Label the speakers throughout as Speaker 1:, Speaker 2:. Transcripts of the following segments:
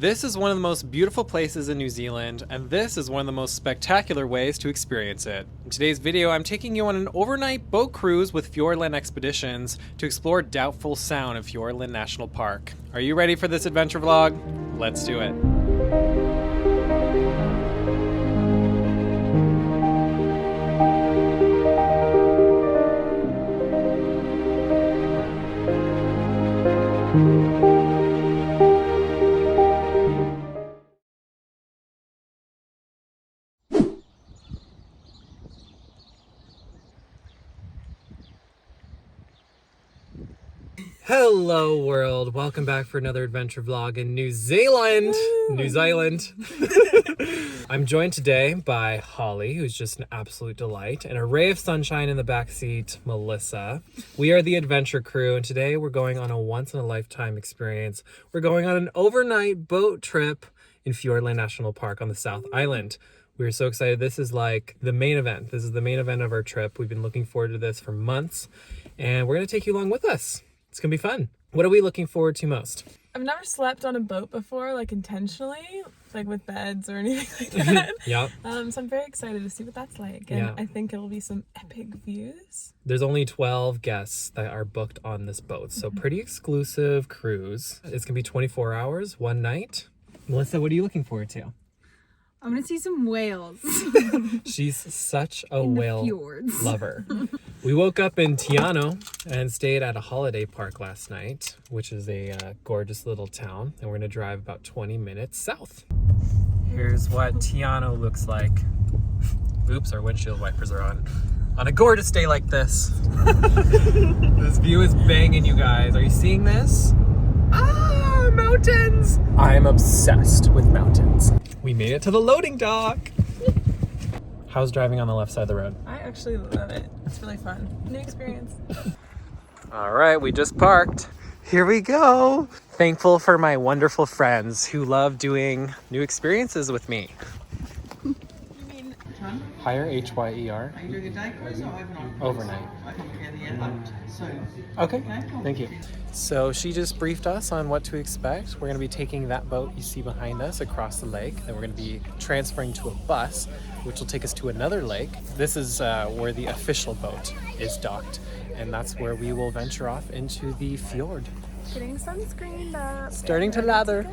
Speaker 1: This is one of the most beautiful places in New Zealand, and this is one of the most spectacular ways to experience it. In today's video, I'm taking you on an overnight boat cruise with Fiordland Expeditions to explore Doubtful Sound in Fiordland National Park. Are you ready for this adventure vlog? Let's do it. Hello world, welcome back for another adventure vlog in New Zealand. New Zealand. I'm joined today by Holly, who's just an absolute delight, and a ray of sunshine in the backseat, Melissa. We are the adventure crew, and today we're going on a once-in-a-lifetime experience. We're going on an overnight boat trip in Fiordland National Park on the South Island. We're so excited. This is like the main event. This is the main event of our trip. We've been looking forward to this for months, and we're going to take you along with us. It's gonna be fun. What are we looking forward to most?
Speaker 2: I've never slept on a boat before, like intentionally, like with beds or anything like that.
Speaker 1: Yeah.
Speaker 2: So I'm very excited to see what that's like, and I think it'll be some epic views.
Speaker 1: There's only 12 guests that are booked on this boat, so pretty exclusive cruise. It's gonna be 24 hours, one night. Melissa, what are you looking forward to?
Speaker 3: I'm gonna see some whales.
Speaker 1: She's such a
Speaker 3: in
Speaker 1: whale
Speaker 3: the fjords.
Speaker 1: lover. We woke up in Tiano and stayed at a holiday park last night, which is a gorgeous little town, and we're gonna drive about 20 minutes south. Here's what Tiano looks like. Oops, our windshield wipers are on. On a gorgeous day like this. This view is banging, you guys. Are you seeing this? Ah, mountains! I'm obsessed with mountains. We made it to the loading dock. How's driving on the left side of the road?
Speaker 2: I actually love it. It's really fun. New experience.
Speaker 1: All right, we just parked. Here we go. Thankful for my wonderful friends who love doing new experiences with me.
Speaker 2: You mean
Speaker 1: Hire, H-Y-E-R.
Speaker 4: Are you doing a day cruise or overnight?
Speaker 1: Overnight.
Speaker 4: Yeah, the end soon.
Speaker 1: Okay, thank you. So she just briefed us on what to expect. We're gonna be taking that boat you see behind us across the lake. Then we're gonna be transferring to a bus, which will take us to another lake. This is where the official boat is docked. And that's where we will venture off into the fjord.
Speaker 2: getting sunscreened up.
Speaker 1: Starting to lather.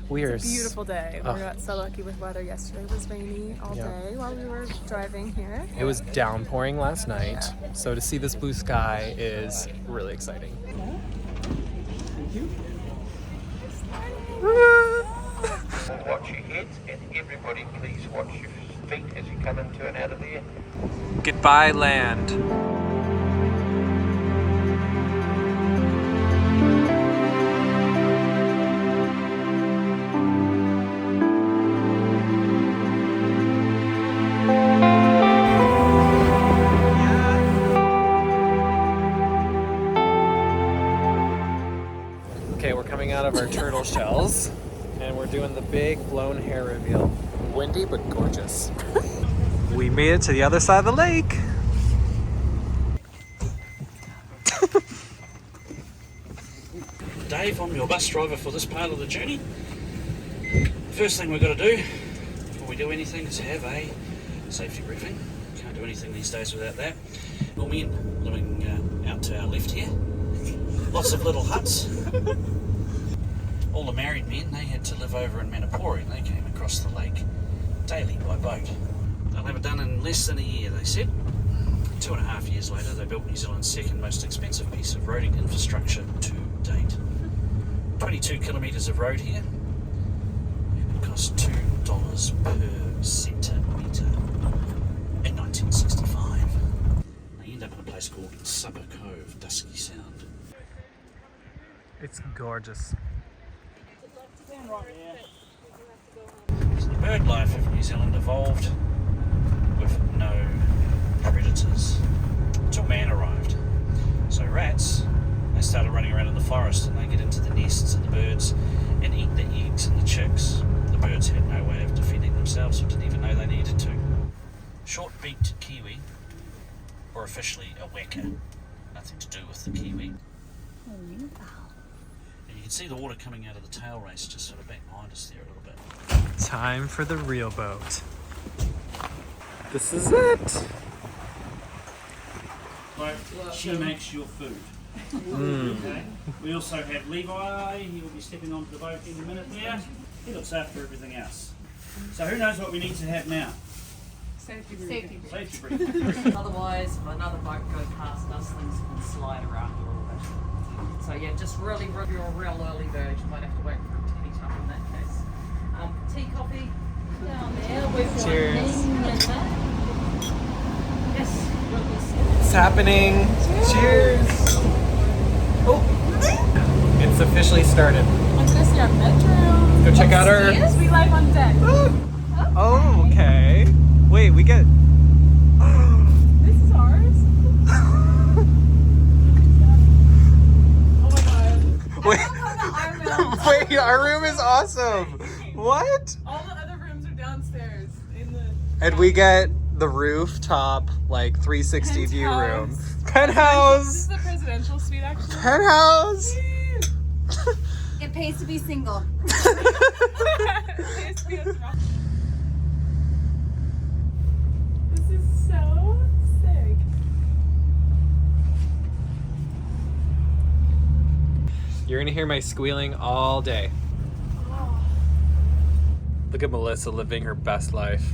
Speaker 1: We are
Speaker 2: It's a beautiful day.
Speaker 1: Oh.
Speaker 2: We got so lucky with weather yesterday. It was rainy all day while we were driving here.
Speaker 1: It was downpouring last night, so to see this blue sky is really exciting.
Speaker 4: Thank you.
Speaker 5: Watch your heads, and everybody please watch your feet as you come in, turn out of there.
Speaker 1: Goodbye, land. Okay, we're coming out of our turtle shells and we're doing the big blown hair reveal. Windy but gorgeous. We made it to the other side of the lake.
Speaker 6: Dave, I'm your bus driver for this part of the journey. First thing we've got to do before we do anything is have a safety briefing. Can't do anything these days without that. Well, men living out to our left here. Lots of little huts. All the married men, they had to live over in Manapori and they came across the lake daily by boat. They'll have it done in less than a year, they said. 2.5 years later, they built New Zealand's second most expensive piece of roading infrastructure to date. 22 kilometres of road here. It cost $2 per centimetre in 1965. They end up in a place called Supper Cove, Dusky Sound.
Speaker 1: It's gorgeous.
Speaker 6: So the bird life of New Zealand evolved with no predators until man arrived. So rats, they started running around in the forest and they get into the nests of the birds and eat the eggs and the chicks. The birds had no way of defending themselves or didn't even know they needed to. Short-beaked kiwi, or officially a weka, nothing to do with the kiwi. And you can see the water coming out of the tail race just sort of back behind us there a little bit.
Speaker 1: Time for the real boat. This is it.
Speaker 6: So she makes your food. Okay. We also have Levi. He will be stepping onto the boat in a minute there. He looks after everything else. So who knows what we need to have now?
Speaker 2: Safety briefing.
Speaker 6: Safety briefing.
Speaker 7: Otherwise, if another boat goes past us, things can slide around a little bit. So yeah, just really, if you're a real early bird, you might have to wait for it to heat up in that case. Tea, coffee, down there.
Speaker 1: Cheers.
Speaker 7: Yes,
Speaker 1: It's happening. Cheers. Oh, it's officially started.
Speaker 2: Let's go see our bedroom.
Speaker 1: Go check out our.
Speaker 2: Yes, we live on deck.
Speaker 1: Oh, okay. Wait, we get.
Speaker 2: This is ours. Oh my god.
Speaker 1: Wait, wait, our room is awesome. What?
Speaker 2: All the other rooms are downstairs in the.
Speaker 1: And we get the rooftop, like 360 view room. Penthouse.
Speaker 2: This is the presidential suite, actually.
Speaker 1: Penthouse.
Speaker 3: It pays to be single.
Speaker 2: This is so sick.
Speaker 1: You're gonna hear my squealing all day. Look at Melissa living her best life.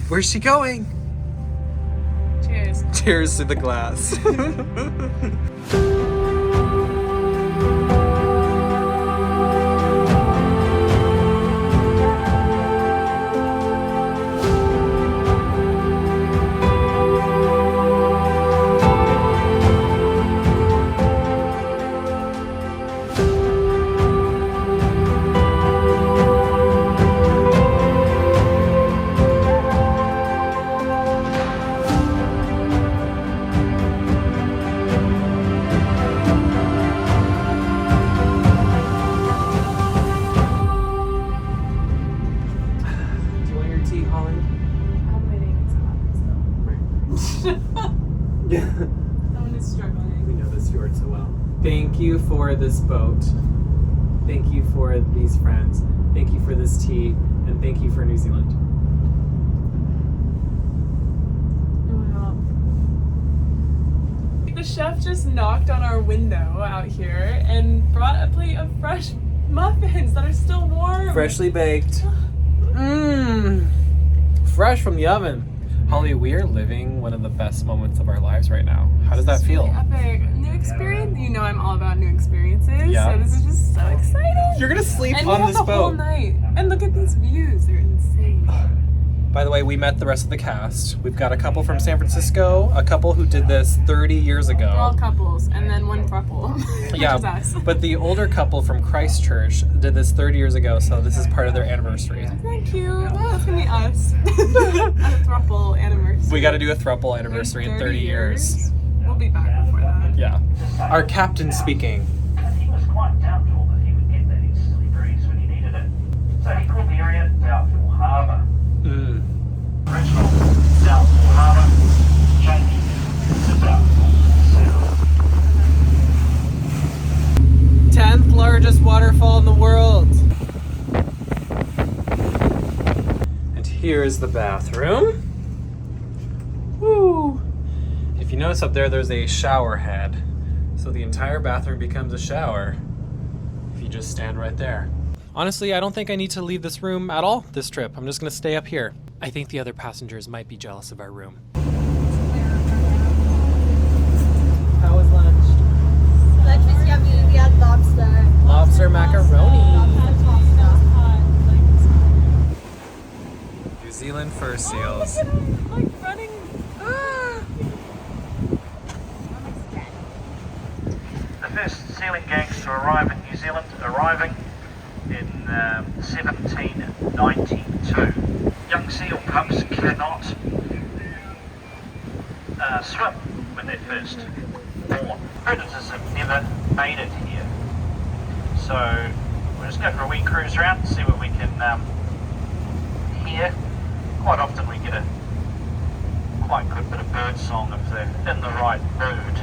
Speaker 1: Where's she going?
Speaker 2: Cheers.
Speaker 1: Cheers to the glass.
Speaker 2: Someone is struggling.
Speaker 1: We know this fjord so well. Thank you for this boat. Thank you for these friends. Thank you for this tea. And thank you for New Zealand.
Speaker 2: Wow. The chef just knocked on our window out here and brought a plate of fresh muffins that are still warm.
Speaker 1: Freshly baked. Mmm. Fresh from the oven. Holly, we are living one of the best moments of our lives right now. How does that feel?
Speaker 2: Really epic. New experience. You know I'm all about new experiences.
Speaker 1: Yeah.
Speaker 2: So this is just so exciting.
Speaker 1: You're gonna sleep
Speaker 2: and
Speaker 1: on
Speaker 2: we have
Speaker 1: this
Speaker 2: the whole
Speaker 1: boat.
Speaker 2: night. And look at these views. They're insane.
Speaker 1: By the way, we met the rest of the cast. We've got a couple from San Francisco, a couple who did this 30 years ago.
Speaker 2: All couples, and then one throuple. Which
Speaker 1: Yeah,
Speaker 2: is us.
Speaker 1: but the older couple from Christchurch did this 30 years ago, so this is part of their anniversary.
Speaker 2: Thank you. That's gonna be us. A throuple anniversary.
Speaker 1: We got to do a throuple anniversary in 30 years.
Speaker 2: We'll be back before that.
Speaker 1: Yeah. Our captain speaking.
Speaker 5: He was quite doubtful that he would get that easterly breeze when he needed it. So he called the area Doubtful Harbour.
Speaker 1: Mm.
Speaker 5: Original Doubtful Harbour, changing to Doubtful Sound.
Speaker 1: 10th largest waterfall in the world. And here's the bathroom. Woo! If you notice up there's a shower head. So the entire bathroom becomes a shower if you just stand right there. Honestly, I don't think I need to leave this room at all this trip. I'm just gonna stay up here. I think the other passengers might be jealous of our room. How was lunch?
Speaker 3: Lunch was yummy. We had lobster.
Speaker 1: Lobster macaroni. New Zealand fur seals.
Speaker 2: Like running.
Speaker 5: The first sealing gangs to arrive in New Zealand, arriving in 1792. Young seal pups cannot swim when they're first born. Predators have never made it here. So we'll just go for a wee cruise around, see what we can hear. Quite often we get a quite good bit of bird song if they're in the right mood.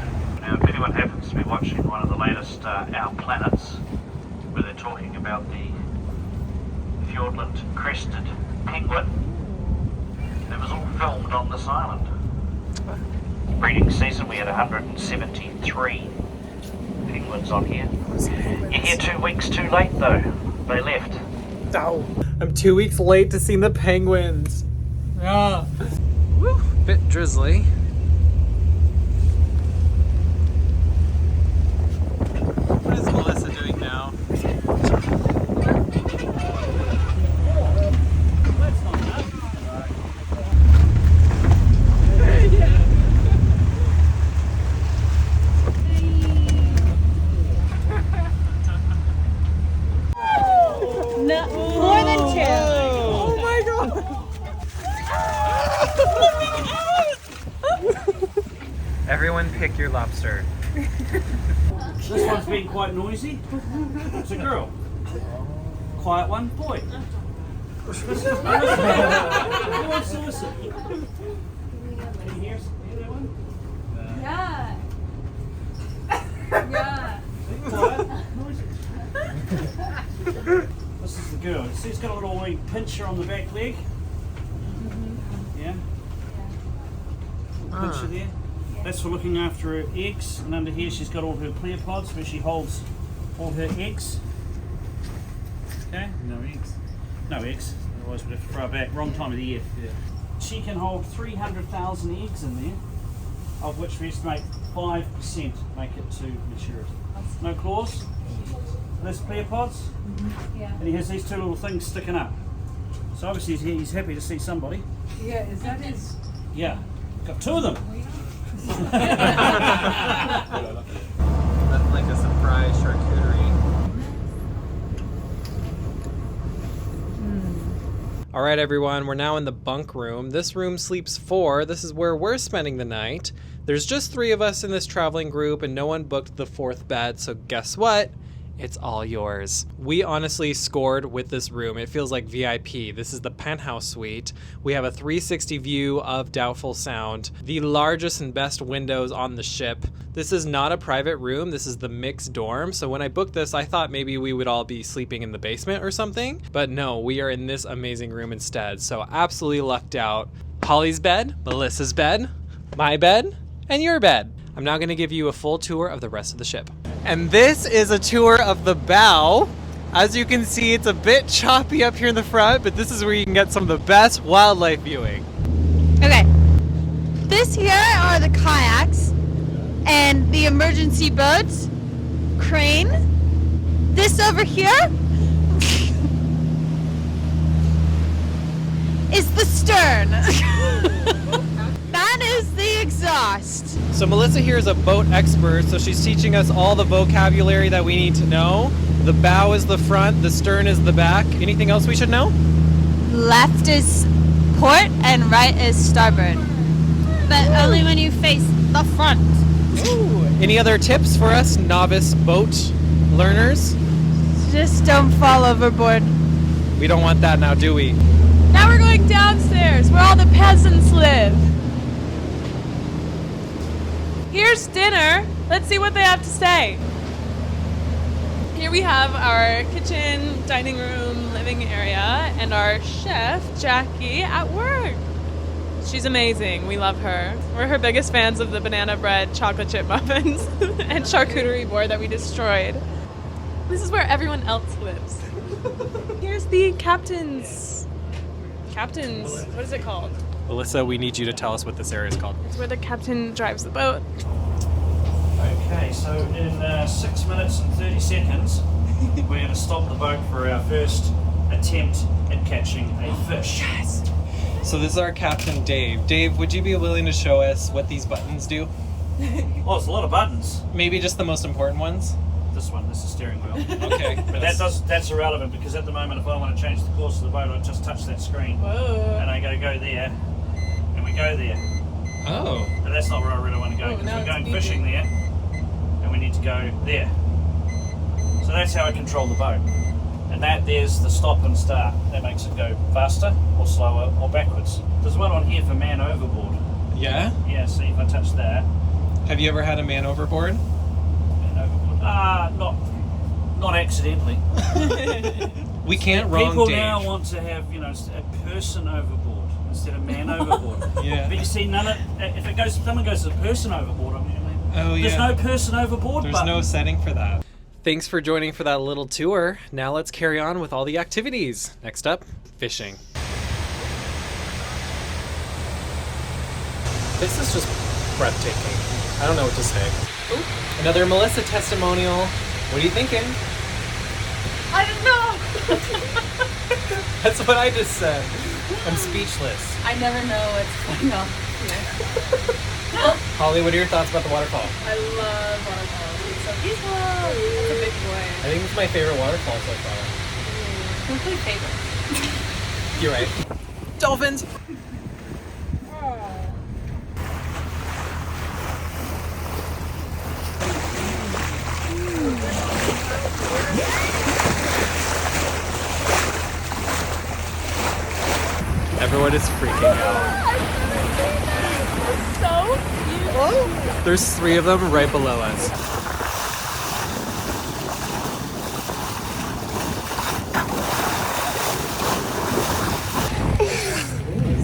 Speaker 5: Now, if anyone happens to be watching one of the latest Our Planets, where they're talking about the Fiordland crested penguin, it was all filmed on this island. Breeding season, we had 173 penguins on here. You're here 2 weeks too late though. They left.
Speaker 1: Oh, I'm 2 weeks late to see the penguins. Yeah. Woo. Bit drizzly. What is Melissa doing now?
Speaker 3: More than two.
Speaker 1: Oh my god! Everyone pick your lobster.
Speaker 6: This one's been quite noisy. It's a girl. Quiet one, boy. Who wants to listen? Can you hear that one?
Speaker 3: Yeah. Yeah.
Speaker 6: Quiet. This is the girl. You see, it's got a little wee pincher on the back leg. Yeah. Little pincher there. That's for looking after her eggs, and under here she's got all her pleopods where she holds all her eggs. Okay? No eggs. No eggs, otherwise we'd have to throw her back. Wrong time of the year. Yeah. She can hold 300,000 eggs in there, of which we estimate 5% make it to maturity. No claws. There's pleopods,
Speaker 3: Yeah.
Speaker 6: and he has these two little things sticking up. So obviously he's happy to see somebody.
Speaker 7: Yeah, is that his?
Speaker 6: Yeah, got two of them.
Speaker 1: That's like a surprise charcuterie. All right, everyone, we're now in the bunk room. This room sleeps 4. This is where we're spending the night. There's just 3 of us in this traveling group, and no one booked the 4th bed, so guess what? It's all yours. We honestly scored with this room. It feels like VIP. This is the penthouse suite. We have a 360 view of Doubtful Sound, the largest and best windows on the ship. This is not a private room. This is the mixed dorm. So when I booked this, I thought maybe we would all be sleeping in the basement or something. But no, we are in this amazing room instead. So absolutely lucked out. Holly's bed, Melissa's bed, my bed, and your bed. I'm now going to give you a full tour of the rest of the ship. And this is a tour of the bow. As you can see, it's a bit choppy up here in the front, but this is where you can get some of the best wildlife viewing.
Speaker 3: Okay. This here are the kayaks and the emergency boats. Crane. This over here is the stern. That is the exhaust.
Speaker 1: So Melissa here is a boat expert, so she's teaching us all the vocabulary that we need to know. The bow is the front, the stern is the back. Anything else we should know?
Speaker 3: Left is port and right is starboard. But only when you face the front.
Speaker 1: Ooh. Any other tips for us novice boat learners?
Speaker 3: Just don't fall overboard.
Speaker 1: We don't want that now, do we?
Speaker 2: Now we're going downstairs where all the peasants live. Here's dinner. Let's see what they have to say. Here we have our kitchen, dining room, living area, and our chef, Jackie, at work. She's amazing. We love her. We're her biggest fans of the banana bread chocolate chip muffins and charcuterie board that we destroyed. This is where everyone else lives. Here's the captain's. What is it called?
Speaker 1: Melissa, we need you to tell us what this area is called.
Speaker 2: It's where the captain drives the boat.
Speaker 6: Okay, so in 6 minutes and 30 seconds, we're going to stop the boat for our first attempt at catching a fish.
Speaker 2: Yes.
Speaker 1: So this is our captain, Dave. Dave, would you be willing to show us what these buttons do?
Speaker 6: Oh, it's a lot of buttons.
Speaker 1: Maybe just the most important ones?
Speaker 6: This one, this is steering wheel.
Speaker 1: Okay.
Speaker 6: But that's irrelevant because at the moment, if I want to change the course of the boat, I just touch that screen.
Speaker 2: Whoa.
Speaker 6: And I go there, and we go there.
Speaker 1: Oh.
Speaker 6: But that's not where I really want to go because
Speaker 2: now
Speaker 6: we're
Speaker 2: it's
Speaker 6: going
Speaker 2: beeping.
Speaker 6: fishing there, and we need to go there. So that's how I control the boat. And there's the stop and start. That makes it go faster or slower or backwards. There's one on here for man overboard.
Speaker 1: Yeah?
Speaker 6: Yeah, see if I touch that,
Speaker 1: Have you ever had a man overboard?
Speaker 6: Not accidentally.
Speaker 1: We can't wrong
Speaker 6: People
Speaker 1: Dave.
Speaker 6: now want to have, a person overboard instead of man overboard.
Speaker 1: Yeah.
Speaker 6: But you see, if someone goes to the person overboard,
Speaker 1: Oh,
Speaker 6: there's
Speaker 1: yeah.
Speaker 6: no person overboard.
Speaker 1: There's
Speaker 6: button.
Speaker 1: no setting for that. Thanks for joining for that little tour. Now let's carry on with all the activities. Next up, fishing. This is just breathtaking. I don't know what to say. Ooh, another Melissa testimonial. What are you thinking?
Speaker 2: I don't know.
Speaker 1: That's what I just said. I'm speechless.
Speaker 3: I never know what's going on here.
Speaker 1: Holly, what are your thoughts about the waterfall?
Speaker 2: I love waterfalls. It's so beautiful. It's a big boy.
Speaker 1: I think it's my favorite waterfall so far.
Speaker 3: Who's my favorite?
Speaker 1: You're right. Dolphins! Everyone is freaking out.
Speaker 2: So beautiful.
Speaker 1: There's 3 of them right below us.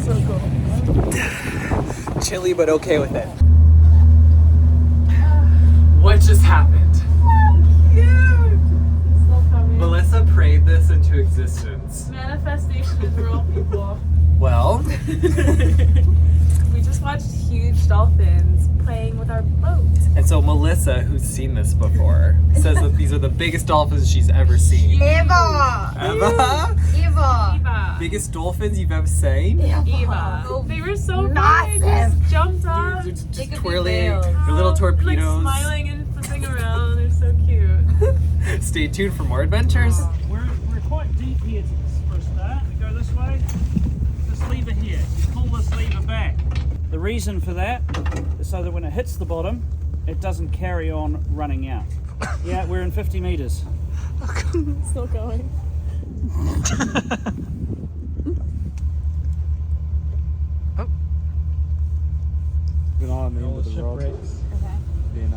Speaker 2: So cool.
Speaker 1: Chilly, but okay with it. What just happened?
Speaker 2: Cute. Still coming.
Speaker 1: Melissa prayed this into existence.
Speaker 2: Manifestation is real, people.
Speaker 1: Well,
Speaker 2: We just watched huge dolphins playing with our boat.
Speaker 1: and so Melissa, who's seen this before, says that these are the biggest dolphins she's ever seen.
Speaker 3: Eva!
Speaker 1: Eva?
Speaker 3: Eva!
Speaker 2: Eva.
Speaker 1: Biggest dolphins you've ever seen?
Speaker 2: Eva. They were so big.
Speaker 3: Massive.
Speaker 2: They just jumped up.
Speaker 1: They're just
Speaker 3: They could be
Speaker 1: twirling,
Speaker 3: whales.
Speaker 1: their little
Speaker 2: Like
Speaker 1: torpedoes.
Speaker 2: smiling and flipping around. They're so cute.
Speaker 1: Stay tuned for more adventures.
Speaker 6: We're quite deep here for a start. We go this way. This lever here. You pull this lever back. The reason for that is so that when it hits the bottom, it doesn't carry on running out. Yeah, we're in 50 meters.
Speaker 2: Still going.
Speaker 8: Been on the end of the road. Then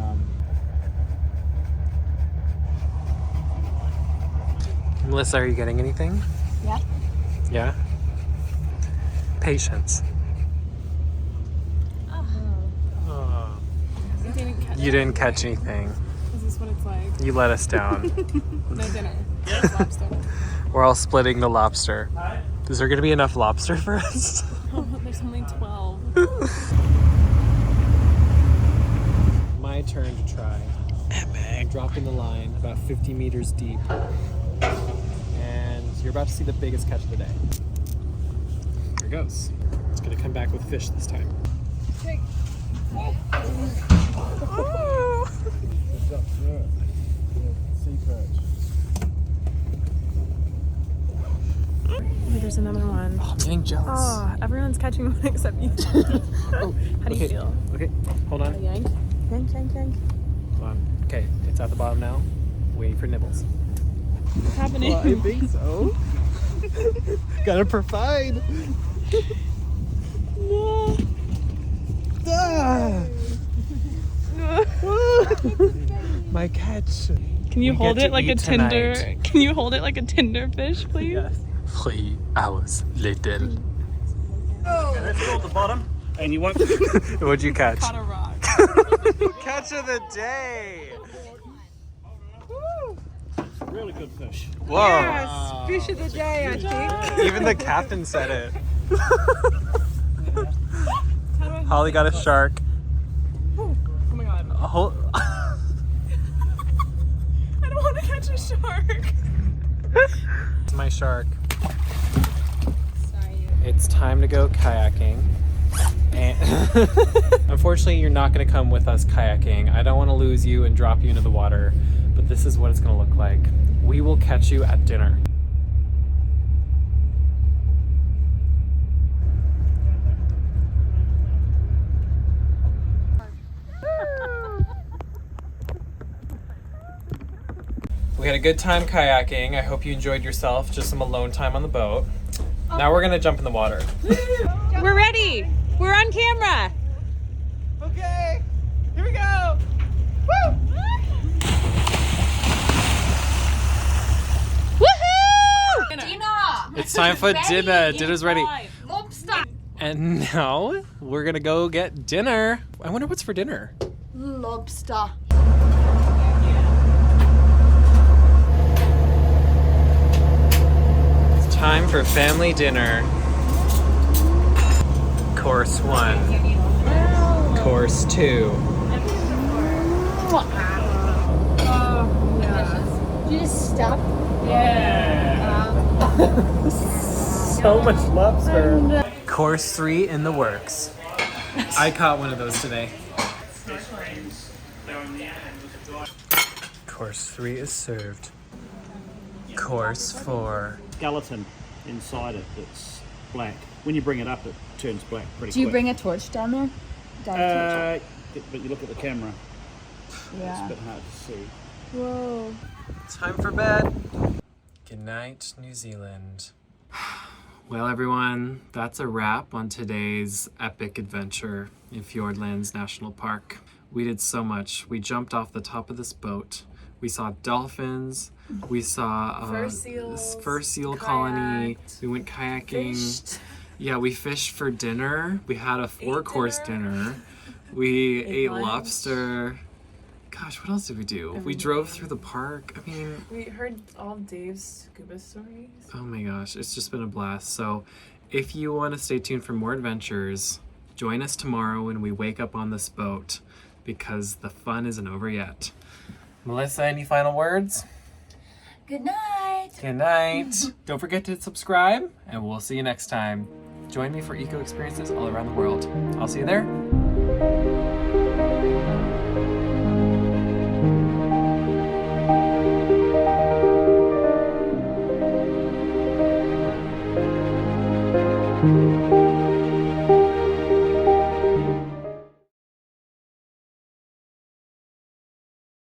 Speaker 1: Melissa, are you getting anything?
Speaker 3: Yeah.
Speaker 1: Yeah? Patience. Oh. You didn't catch anything.
Speaker 2: Is this what it's like?
Speaker 1: You let us down.
Speaker 2: No dinner. Just lobster.
Speaker 1: We're all splitting the lobster. Is there going to be enough lobster for us?
Speaker 2: Oh, there's only 12.
Speaker 1: My turn to try. I'm dropping the line about 50 meters deep. And you're about to see the biggest catch of the day. Here goes. It's going to come back with fish this time.
Speaker 8: it's up there. Sea perch.
Speaker 2: There's another one.
Speaker 1: Oh, I'm getting jealous.
Speaker 2: Oh, everyone's catching one except you. How do you feel?
Speaker 1: Okay, hold on.
Speaker 2: Yank. Yank, yank, yank.
Speaker 1: Hold on. Okay, it's at the bottom now. Waiting for nibbles.
Speaker 2: What's happening?
Speaker 8: Well, I think so. Gotta provide.
Speaker 2: No.
Speaker 8: Ah! My catch.
Speaker 2: Can you
Speaker 1: We
Speaker 2: hold
Speaker 1: get to
Speaker 2: it like a
Speaker 1: eat
Speaker 2: tender?
Speaker 1: tonight.
Speaker 2: Can you hold it like a tender fish, please?
Speaker 8: Yes.
Speaker 1: 3 hours later.
Speaker 6: Okay, that's called the bottom. And you won't.
Speaker 1: What'd you catch?
Speaker 2: Caught a rock.
Speaker 1: Catch of the day!
Speaker 6: Really good fish.
Speaker 1: Whoa!
Speaker 2: Fish of the day, I think.
Speaker 1: Even the captain said it. Holly got a shark.
Speaker 2: Oh my god.
Speaker 1: A whole.
Speaker 2: I don't want to catch a shark.
Speaker 1: It's my shark. It's time to go kayaking. And unfortunately, you're not going to come with us kayaking. I don't want to lose you and drop you into the water, but this is what it's going to look like. We will catch you at dinner. We had a good time kayaking. I hope you enjoyed yourself. Just some alone time on the boat. Now we're gonna jump in the water.
Speaker 2: We're ready. We're on camera.
Speaker 8: Okay. Here we go.
Speaker 2: go! Woo! Woohoo! Dinner!
Speaker 1: It's time for dinner. Dinner's ready.
Speaker 2: Lobster!
Speaker 1: And now we're gonna go get dinner. I wonder what's for dinner.
Speaker 3: Lobster.
Speaker 1: It's time for family dinner. Course 1. Course 2.
Speaker 3: Did you just stop?
Speaker 1: So much lobster. Course 3 in the works. I caught one of those today. Course 3 is served. Course 4.
Speaker 6: Skeleton inside it that's black. When you bring it up, it turns black pretty quick.
Speaker 3: Do you bring a torch down there?
Speaker 6: But you look at the camera, it's a bit hard to see.
Speaker 3: Whoa.
Speaker 1: Time for bed. Good night, New Zealand. Well, everyone, that's a wrap on today's epic adventure in Fiordland National Park. We did so much. We jumped off the top of this boat. We saw dolphins. We saw fur seal colony. We went kayaking.
Speaker 2: Fished.
Speaker 1: Yeah, we fished for dinner. We had a 4-course dinner. We ate
Speaker 2: lunch.
Speaker 1: lobster. Gosh, what else did we do? We drove through the park. I mean,
Speaker 2: We heard all Dave's scuba stories.
Speaker 1: oh my gosh, it's just been a blast. So if you want to stay tuned for more adventures, join us tomorrow when we wake up on this boat, because the fun isn't over yet. Melissa, any final words?
Speaker 3: Good night.
Speaker 1: Good night. Don't forget to subscribe, and we'll see you next time. Join me for eco experiences all around the world. I'll see you there.
Speaker 3: Bye.